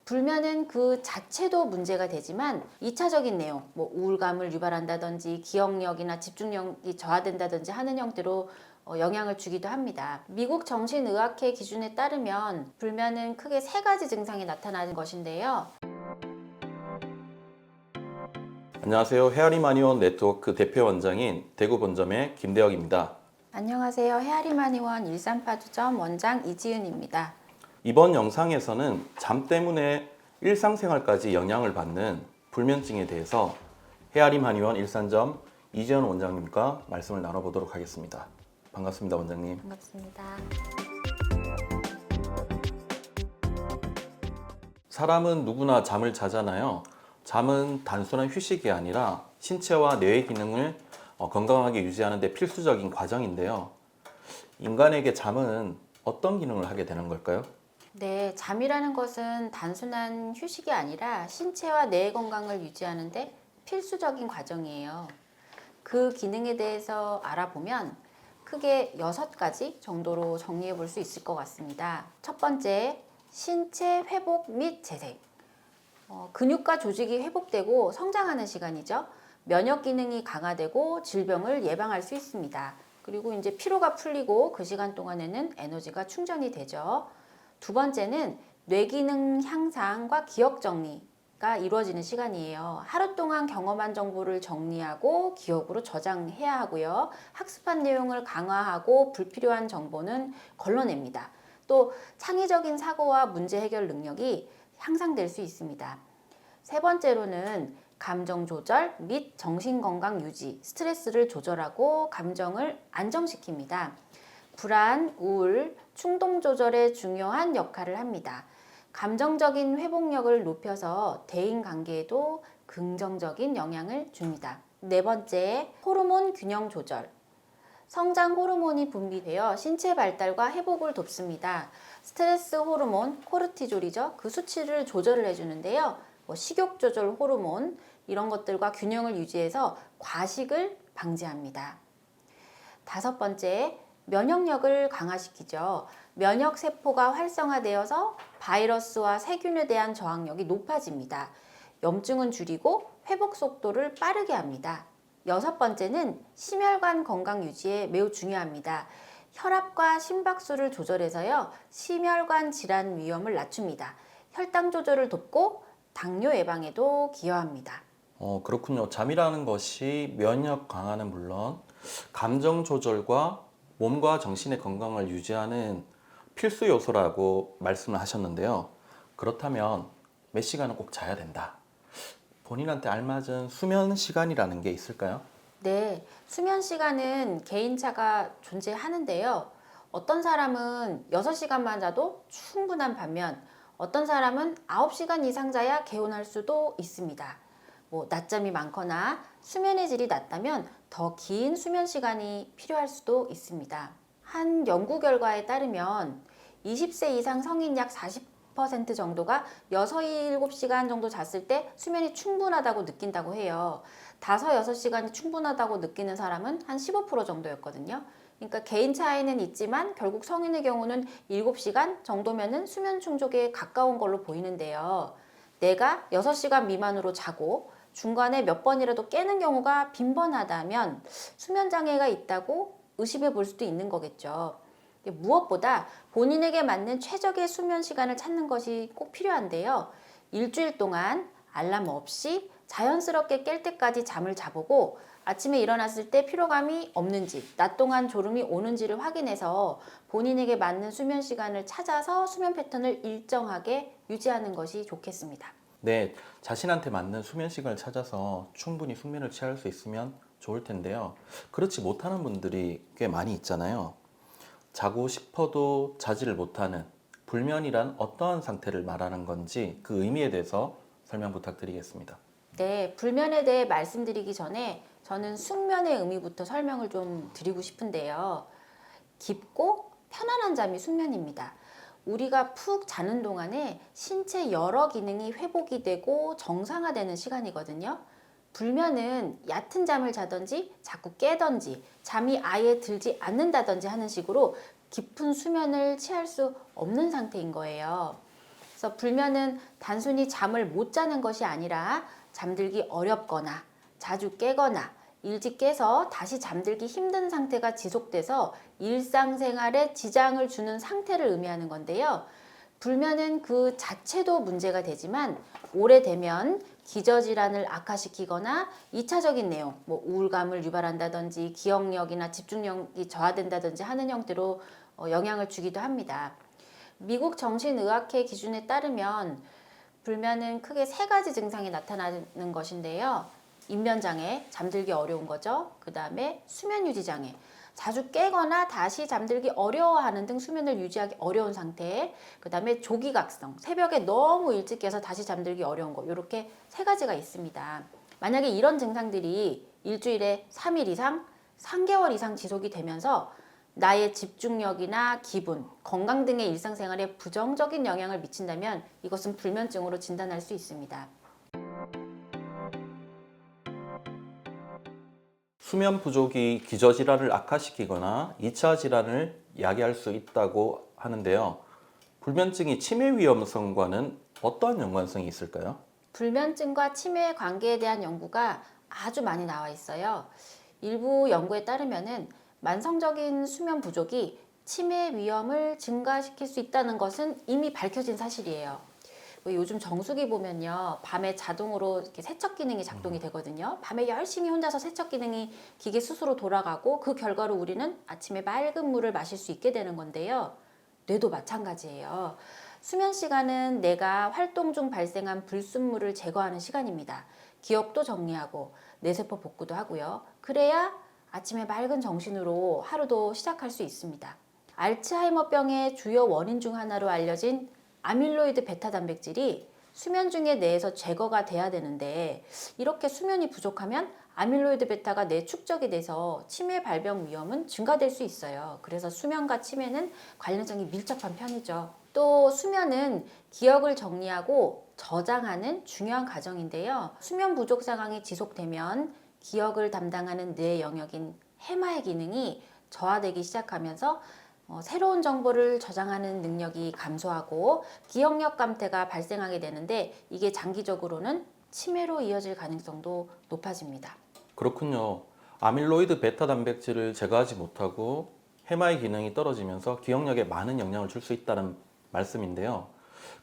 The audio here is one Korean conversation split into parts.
불면은 그 자체도 문제가 되지만 2차적인 내용, 뭐 우울감을 유발한다든지 기억력이나 집중력이 저하된다든지 하는 형태로 영향을 주기도 합니다. 미국 정신의학회 기준에 따르면 불면은 크게 세 가지 증상이 나타나는 것인데요. 안녕하세요. 헤아리마니원 네트워크 대표 원장인 대구 본점의 김대혁입니다. 안녕하세요. 헤아리마니원 일산파주점 원장 이지윤입니다. 이번 영상에서는 잠 때문에 일상생활까지 영향을 받는 불면증에 대해서 헤아리마니원 일산점 이지연 원장님과 말씀을 나눠보도록 하겠습니다. 반갑습니다, 원장님. 반갑습니다. 사람은 누구나 잠을 자잖아요. 잠은 단순한 휴식이 아니라 신체와 뇌의 기능을 건강하게 유지하는 데 필수적인 과정인데요. 인간에게 잠은 어떤 기능을 하게 되는 걸까요? 네, 잠이라는 것은 단순한 휴식이 아니라 신체와 뇌의 건강을 유지하는 데 필수적인 과정이에요. 그 기능에 대해서 알아보면 크게 6가지 정도로 정리해 볼 수 있을 것 같습니다. 첫 번째, 신체 회복 및 재생. 근육과 조직이 회복되고 성장하는 시간이죠. 면역 기능이 강화되고 질병을 예방할 수 있습니다. 그리고 이제 피로가 풀리고 그 시간 동안에는 에너지가 충전이 되죠. 두 번째는 뇌 기능 향상과 기억 정리가 이루어지는 시간이에요. 하루 동안 경험한 정보를 정리하고 기억으로 저장해야 하고요. 학습한 내용을 강화하고 불필요한 정보는 걸러냅니다. 또 창의적인 사고와 문제 해결 능력이 향상될 수 있습니다. 세 번째로는 감정 조절 및 정신 건강 유지, 스트레스를 조절하고 감정을 안정시킵니다. 불안, 우울, 충동 조절에 중요한 역할을 합니다. 감정적인 회복력을 높여서 대인 관계에도 긍정적인 영향을 줍니다. 네 번째, 호르몬 균형 조절. 성장 호르몬이 분비되어 신체 발달과 회복을 돕습니다. 스트레스 호르몬, 코르티졸이죠. 그 수치를 조절을 해주는데요. 식욕 조절 호르몬, 이런 것들과 균형을 유지해서 과식을 방지합니다. 다섯 번째, 면역력을 강화시키죠. 면역세포가 활성화되어서 바이러스와 세균에 대한 저항력이 높아집니다. 염증은 줄이고 회복 속도를 빠르게 합니다. 여섯 번째는 심혈관 건강 유지에 매우 중요합니다. 혈압과 심박수를 조절해서요, 심혈관 질환 위험을 낮춥니다. 혈당 조절을 돕고 당뇨 예방에도 기여합니다. 그렇군요. 잠이라는 것이 면역 강화는 물론 감정 조절과 몸과 정신의 건강을 유지하는 필수 요소라고 말씀을 하셨는데요. 그렇다면 몇 시간은 꼭 자야 된다. 본인한테 알맞은 수면 시간이라는 게 있을까요? 네, 수면 시간은 개인차가 존재하는데요. 어떤 사람은 6시간만 자도 충분한 반면 어떤 사람은 9시간 이상 자야 개운할 수도 있습니다. 낮잠이 많거나 수면의 질이 낮다면 더 긴 수면 시간이 필요할 수도 있습니다. 한 연구 결과에 따르면 20세 이상 성인 약 40% 정도가 6, 7시간 정도 잤을 때 수면이 충분하다고 느낀다고 해요. 5, 6시간이 충분하다고 느끼는 사람은 한 15% 정도였거든요. 그러니까 개인 차이는 있지만 결국 성인의 경우는 7시간 정도면은 수면 충족에 가까운 걸로 보이는데요. 내가 6시간 미만으로 자고 중간에 몇 번이라도 깨는 경우가 빈번하다면 수면 장애가 있다고 의심해 볼 수도 있는 거겠죠. 무엇보다 본인에게 맞는 최적의 수면 시간을 찾는 것이 꼭 필요한데요. 일주일 동안 알람 없이 자연스럽게 깰 때까지 잠을 자보고 아침에 일어났을 때 피로감이 없는지, 낮 동안 졸음이 오는지를 확인해서 본인에게 맞는 수면 시간을 찾아서 수면 패턴을 일정하게 유지하는 것이 좋겠습니다. 네, 자신한테 맞는 수면 시간을 찾아서 충분히 숙면을 취할 수 있으면 좋을 텐데요. 그렇지 못하는 분들이 꽤 많이 있잖아요. 자고 싶어도 자지를 못하는 불면이란 어떠한 상태를 말하는 건지 그 의미에 대해서 설명 부탁드리겠습니다. 네, 불면에 대해 말씀드리기 전에 저는 숙면의 의미부터 설명을 좀 드리고 싶은데요. 깊고 편안한 잠이 숙면입니다. 우리가 푹 자는 동안에 신체 여러 기능이 회복이 되고 정상화되는 시간이거든요. 불면은 얕은 잠을 자든지 자꾸 깨든지 잠이 아예 들지 않는다든지 하는 식으로 깊은 수면을 취할 수 없는 상태인 거예요. 그래서 불면은 단순히 잠을 못 자는 것이 아니라 잠들기 어렵거나 자주 깨거나 일찍 깨서 다시 잠들기 힘든 상태가 지속돼서 일상생활에 지장을 주는 상태를 의미하는 건데요. 불면은 그 자체도 문제가 되지만 오래되면 기저질환을 악화시키거나 2차적인 내용, 뭐 우울감을 유발한다든지 기억력이나 집중력이 저하된다든지 하는 형태로 영향을 주기도 합니다. 미국 정신의학회 기준에 따르면 불면은 크게 세 가지 증상이 나타나는 것인데요. 인면장애, 잠들기 어려운 거죠. 그 다음에 수면유지장애, 자주 깨거나 다시 잠들기 어려워하는 등 수면을 유지하기 어려운 상태. 그 다음에 조기각성, 새벽에 너무 일찍 깨서 다시 잠들기 어려운 거. 이렇게 세 가지가 있습니다. 만약에 이런 증상들이 일주일에 3일 이상, 3개월 이상 지속이 되면서 나의 집중력이나 기분, 건강 등의 일상생활에 부정적인 영향을 미친다면 이것은 불면증으로 진단할 수 있습니다. 수면 부족이 기저질환을 악화시키거나 2차 질환을 야기할 수 있다고 하는데요. 불면증이 치매 위험성과는 어떠한 연관성이 있을까요? 불면증과 치매의 관계에 대한 연구가 아주 많이 나와 있어요. 일부 연구에 따르면은 만성적인 수면 부족이 치매 위험을 증가시킬 수 있다는 것은 이미 밝혀진 사실이에요. 요즘 정수기 보면요, 밤에 자동으로 이렇게 세척 기능이 작동이 되거든요. 밤에 열심히 혼자서 세척 기능이 기계 스스로 돌아가고 그 결과로 우리는 아침에 맑은 물을 마실 수 있게 되는 건데요. 뇌도 마찬가지예요. 수면 시간은 내가 활동 중 발생한 불순물을 제거하는 시간입니다. 기억도 정리하고 뇌세포 복구도 하고요. 그래야 아침에 맑은 정신으로 하루도 시작할 수 있습니다. 알츠하이머병의 주요 원인 중 하나로 알려진 아밀로이드 베타 단백질이 수면 중에 뇌에서 제거가 돼야 되는데 이렇게 수면이 부족하면 아밀로이드 베타가 뇌 축적이 돼서 치매 발병 위험은 증가될 수 있어요. 그래서 수면과 치매는 관련성이 밀접한 편이죠. 또 수면은 기억을 정리하고 저장하는 중요한 과정인데요. 수면 부족 상황이 지속되면 기억을 담당하는 뇌 영역인 해마의 기능이 저하되기 시작하면서 새로운 정보를 저장하는 능력이 감소하고 기억력 감퇴가 발생하게 되는데 이게 장기적으로는 치매로 이어질 가능성도 높아집니다. 그렇군요. 아밀로이드 베타 단백질을 제거하지 못하고 해마의 기능이 떨어지면서 기억력에 많은 영향을 줄 수 있다는 말씀인데요.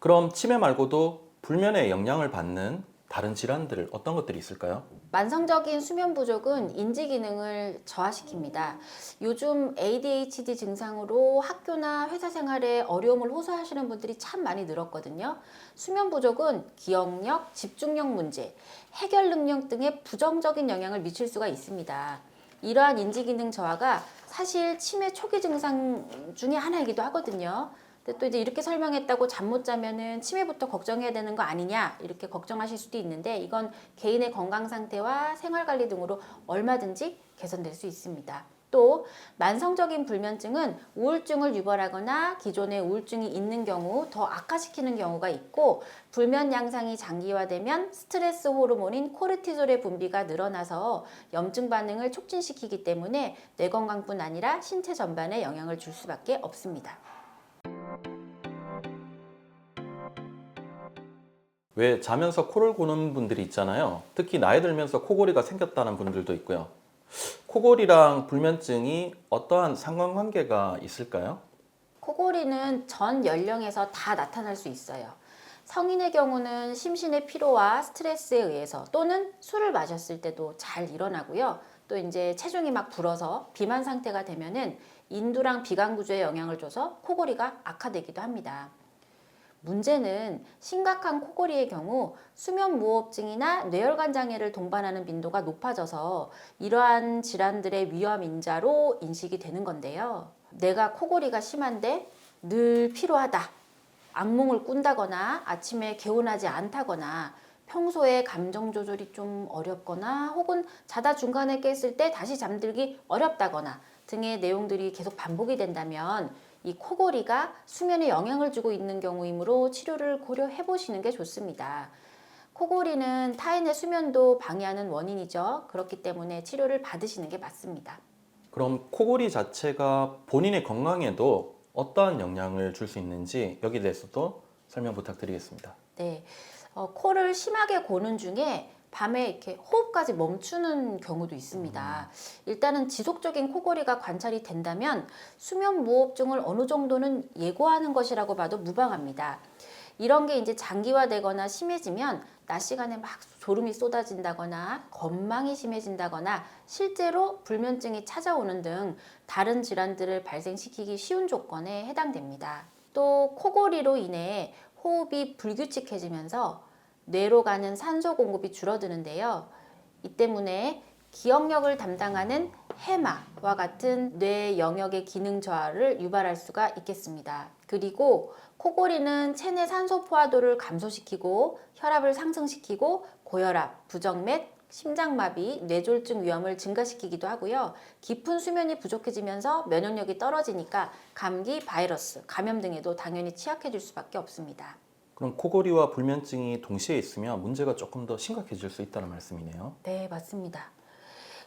그럼 치매 말고도 불면에 영향을 받는 다른 질환들 어떤 것들이 있을까요? 만성적인 수면 부족은 인지 기능을 저하시킵니다. 요즘 ADHD 증상으로 학교나 회사 생활에 어려움을 호소하시는 분들이 참 많이 늘었거든요. 수면 부족은 기억력, 집중력 문제, 해결 능력 등에 부정적인 영향을 미칠 수가 있습니다. 이러한 인지 기능 저하가 사실 치매 초기 증상 중에 하나이기도 하거든요. 근데 또 이제 이렇게 설명했다고 잠 못 자면은 치매부터 걱정해야 되는 거 아니냐 이렇게 걱정하실 수도 있는데 이건 개인의 건강 상태와 생활 관리 등으로 얼마든지 개선될 수 있습니다. 또 만성적인 불면증은 우울증을 유발하거나 기존에 우울증이 있는 경우 더 악화시키는 경우가 있고 불면 양상이 장기화되면 스트레스 호르몬인 코르티졸의 분비가 늘어나서 염증 반응을 촉진시키기 때문에 뇌 건강뿐 아니라 신체 전반에 영향을 줄 수밖에 없습니다. 왜 자면서 코를 고는 분들이 있잖아요. 특히 나이 들면서 코골이가 생겼다는 분들도 있고요. 코골이랑 불면증이 어떠한 상관관계가 있을까요? 코골이는 전 연령에서 다 나타날 수 있어요. 성인의 경우는 심신의 피로와 스트레스에 의해서 또는 술을 마셨을 때도 잘 일어나고요. 또 이제 체중이 막 불어서 비만 상태가 되면은 인두랑 비강 구조에 영향을 줘서 코골이가 악화되기도 합니다. 문제는 심각한 코골이의 경우 수면 무호흡증이나 뇌혈관 장애를 동반하는 빈도가 높아져서 이러한 질환들의 위험 인자로 인식이 되는 건데요. 내가 코골이가 심한데 늘 피로하다, 악몽을 꾼다거나 아침에 개운하지 않다거나 평소에 감정 조절이 좀 어렵거나 혹은 자다 중간에 깼을 때 다시 잠들기 어렵다거나 등의 내용들이 계속 반복이 된다면 이 코골이가 수면에 영향을 주고 있는 경우이므로 치료를 고려해 보시는 게 좋습니다. 코골이는 타인의 수면도 방해하는 원인이죠. 그렇기 때문에 치료를 받으시는 게 맞습니다. 그럼 코골이 자체가 본인의 건강에도 어떠한 영향을 줄 수 있는지 여기에 대해서도 설명 부탁드리겠습니다. 네, 코를 심하게 고는 중에 밤에 이렇게 호흡까지 멈추는 경우도 있습니다. 일단은 지속적인 코골이가 관찰이 된다면 수면 무호흡증을 어느 정도는 예고하는 것이라고 봐도 무방합니다. 이런 게 이제 장기화되거나 심해지면 낮 시간에 막 졸음이 쏟아진다거나 건망이 심해진다거나 실제로 불면증이 찾아오는 등 다른 질환들을 발생시키기 쉬운 조건에 해당됩니다. 또 코골이로 인해 호흡이 불규칙해지면서 뇌로 가는 산소 공급이 줄어드는데요. 이 때문에 기억력을 담당하는 해마와 같은 뇌 영역의 기능 저하를 유발할 수가 있겠습니다. 그리고 코골이는 체내 산소 포화도를 감소시키고 혈압을 상승시키고 고혈압, 부정맥, 심장마비, 뇌졸중 위험을 증가시키기도 하고요. 깊은 수면이 부족해지면서 면역력이 떨어지니까 감기, 바이러스, 감염 등에도 당연히 취약해질 수밖에 없습니다. 그럼 코골이와 불면증이 동시에 있으면 문제가 조금 더 심각해질 수 있다는 말씀이네요. 네, 맞습니다.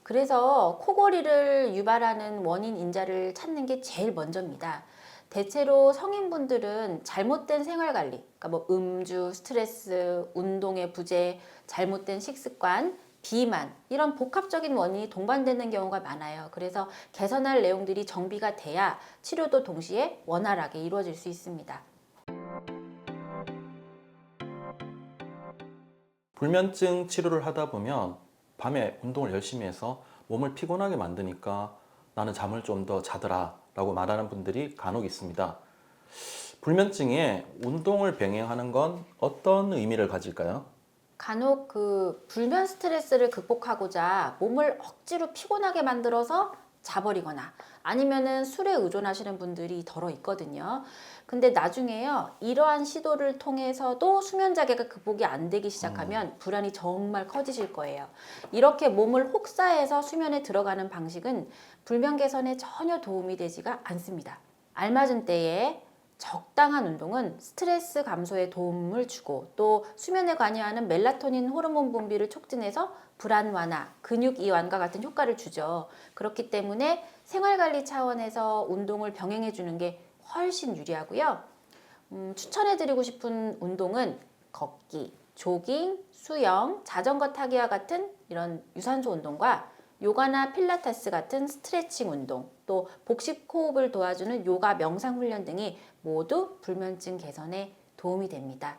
그래서 코골이를 유발하는 원인 인자를 찾는 게 제일 먼저입니다. 대체로 성인분들은 잘못된 생활관리, 그러니까 뭐 음주, 스트레스, 운동의 부재, 잘못된 식습관, 비만 이런 복합적인 원인이 동반되는 경우가 많아요. 그래서 개선할 내용들이 정비가 돼야 치료도 동시에 원활하게 이루어질 수 있습니다. 불면증 치료를 하다 보면 밤에 운동을 열심히 해서 몸을 피곤하게 만드니까 나는 잠을 좀 더 자더라 라고 말하는 분들이 간혹 있습니다. 불면증에 운동을 병행하는 건 어떤 의미를 가질까요? 간혹 그 불면 스트레스를 극복하고자 몸을 억지로 피곤하게 만들어서 자버리거나 아니면은 술에 의존하시는 분들이 더러 있거든요. 근데 나중에요, 이러한 시도를 통해서도 수면 자괴가 극복이 안 되기 시작하면 불안이 정말 커지실 거예요. 이렇게 몸을 혹사해서 수면에 들어가는 방식은 불면 개선에 전혀 도움이 되지가 않습니다. 알맞은 때에 적당한 운동은 스트레스 감소에 도움을 주고 또 수면에 관여하는 멜라토닌 호르몬 분비를 촉진해서 불안 완화, 근육 이완과 같은 효과를 주죠. 그렇기 때문에 생활관리 차원에서 운동을 병행해 주는 게 훨씬 유리하고요. 추천해드리고 싶은 운동은 걷기, 조깅, 수영, 자전거 타기와 같은 이런 유산소 운동과 요가나 필라테스 같은 스트레칭 운동, 또 복식 호흡을 도와주는 요가 명상 훈련 등이 모두 불면증 개선에 도움이 됩니다.